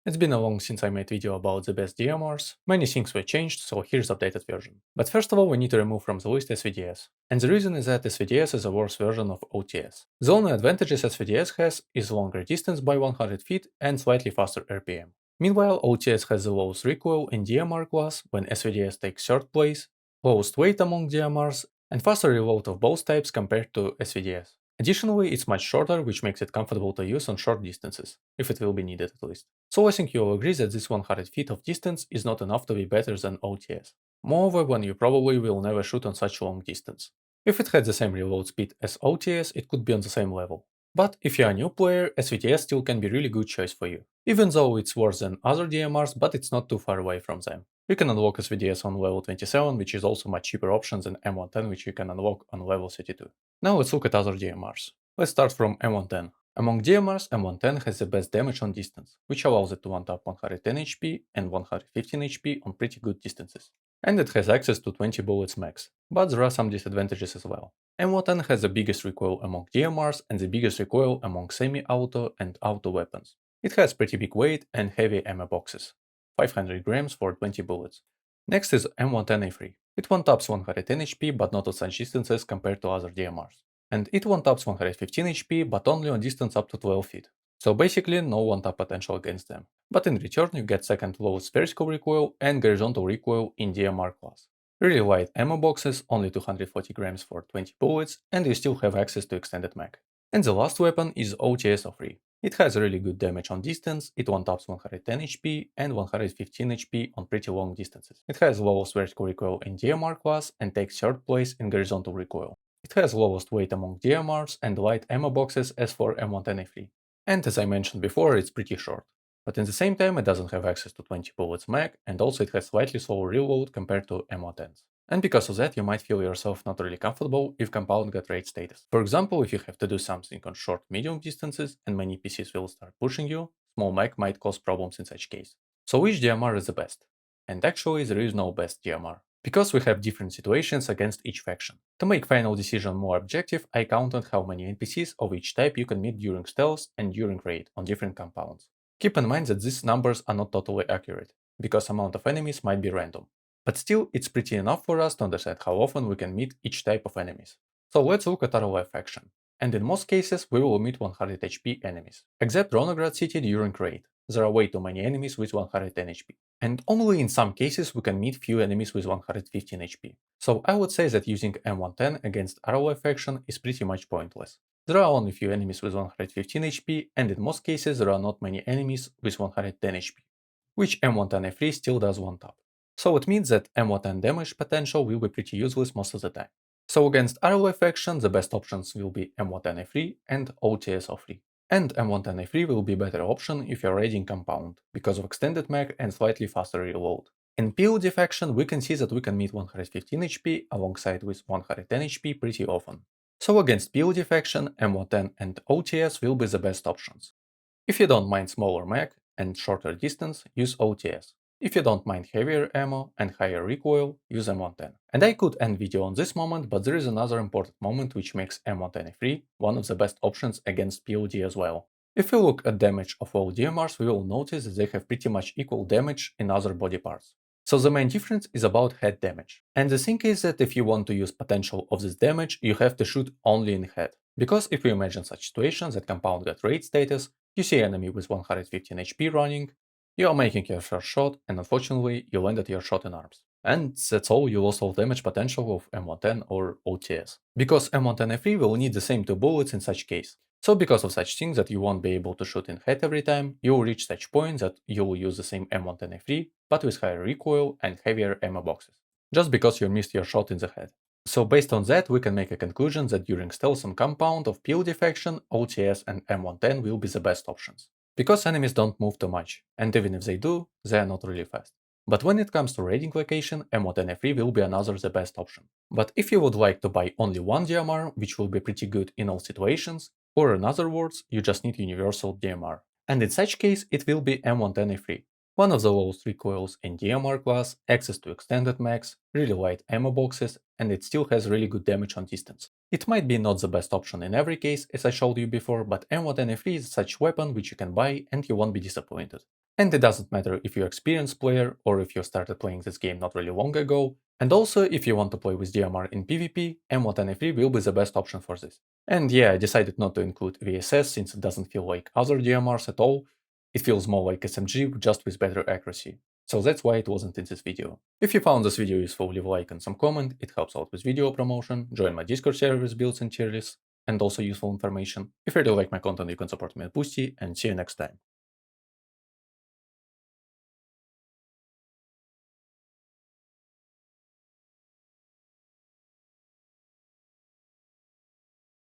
It's been a long since I made video about the best DMRs, many things were changed, so here's the updated version. But first of all we need to remove from the list SVDS. And the reason is that SVDS is a worse version of OTS. The only advantages SVDS has is longer distance by 100 feet and slightly faster RPM. Meanwhile OTS has the lowest recoil in DMR class when SVDS takes third place, lowest weight among DMRs, and faster reload of both types compared to SVDS. Additionally, it's much shorter, which makes it comfortable to use on short distances, if it will be needed at least. So I think you'll agree that this 100 feet of distance is not enough to be better than OTS. Moreover, when you probably will never shoot on such long distance. If it had the same reload speed as OTS, it could be on the same level. But if you're a new player, SVTS still can be really good choice for you. Even though it's worse than other DMRs, but it's not too far away from them. You can unlock SVDS on level 27, which is also much cheaper option than M110, which you can unlock on level 32. Now let's look at other DMRs. Let's start from M110. Among DMRs, M110 has the best damage on distance, which allows it to one-tap 110 HP and 115 HP on pretty good distances. And it has access to 20 bullets max, but there are some disadvantages as well. M110 has the biggest recoil among DMRs and the biggest recoil among semi-auto and auto weapons. It has pretty big weight and heavy ammo boxes, 500 grams for 20 bullets. Next is M110A3. It one-taps 110 HP but not at such distances compared to other DMRs. And it one-taps 115 HP but only on distance up to 12 feet. So basically no one-tap potential against them. But in return you get second lowest vertical recoil and horizontal recoil in DMR class. Really light ammo boxes, only 240 grams for 20 bullets, and you still have access to extended mag. And the last weapon is OTS-03. It has really good damage on distance, it one-taps 110 HP and 115 HP on pretty long distances. It has lowest vertical recoil in DMR class and takes third place in horizontal recoil. It has lowest weight among DMRs and light ammo boxes as for M110A3. And as I mentioned before, it's pretty short. But in the same time it doesn't have access to 20 bullets mag, and also it has slightly slower reload compared to M110s. And because of that you might feel yourself not really comfortable if compound got raid status. For example, if you have to do something on short medium distances and many PCs will start pushing you, small mag might cause problems in such case. So which DMR is the best? And actually there is no best DMR, because we have different situations against each faction. To make final decision more objective, I counted how many NPCs of each type you can meet during stealth and during raid on different compounds. Keep in mind that these numbers are not totally accurate, because amount of enemies might be random. But still, it's pretty enough for us to understand how often we can meet each type of enemies. So let's look at RLF faction. And in most cases, we will meet 100 HP enemies. Except Ronograd City during raid. There are way too many enemies with 110 HP. And only in some cases we can meet few enemies with 115 HP. So I would say that using M110 against RLF faction is pretty much pointless. There are only few enemies with 115 HP, and in most cases there are not many enemies with 110 HP, which M110A3 still does one tap. So it means that M110 damage potential will be pretty useless most of the time. So against RLF faction the best options will be M110A3 and OTS-03. And M110A3 will be better option if you're raiding compound, because of extended mag and slightly faster reload. In POD faction we can see that we can meet 115 HP alongside with 110 HP pretty often. So against POD faction, M110 and OTS will be the best options. If you don't mind smaller mag and shorter distance, use OTS. If you don't mind heavier ammo and higher recoil, use M110. And I could end video on this moment, but there is another important moment which makes M110A3 one of the best options against POD as well. If we look at damage of all DMRs, we will notice that they have pretty much equal damage in other body parts. So the main difference is about head damage. And the thing is that if you want to use potential of this damage, you have to shoot only in head. Because if you imagine such situations that compound got raid status, you see enemy with 115 HP running, you are making your first shot, and unfortunately you landed your shot in arms. And that's all, you lost all damage potential of M110 or OTS. Because M110A3 will need the same 2 bullets in such case. So because of such things that you won't be able to shoot in head every time, you will reach such point that you will use the same M110A3, but with higher recoil and heavier ammo boxes. Just because you missed your shot in the head. So based on that, we can make a conclusion that during stealth and compound of POD faction, OTS and M110 will be the best options. Because enemies don't move too much, and even if they do, they are not really fast. But when it comes to raiding location, M110A3 will be another the best option. But if you would like to buy only one DMR, which will be pretty good in all situations, or in other words, you just need universal DMR. And in such case, it will be M110A3. One of the lowest recoils in DMR class, access to extended mags, really light ammo boxes, and it still has really good damage on distance. It might be not the best option in every case, as I showed you before, but M110A3 is such weapon which you can buy and you won't be disappointed. And it doesn't matter if you're an experienced player or if you started playing this game not really long ago. And also, if you want to play with DMR in PvP, M1NA3 will be the best option for this. And yeah, I decided not to include VSS since it doesn't feel like other DMRs at all. It feels more like SMG just with better accuracy. So that's why it wasn't in this video. If you found this video useful, leave a like and some comment, it helps out with video promotion, join my Discord server with builds and tier lists, and also useful information. If you really like my content, you can support me at Boosty, and see you next time.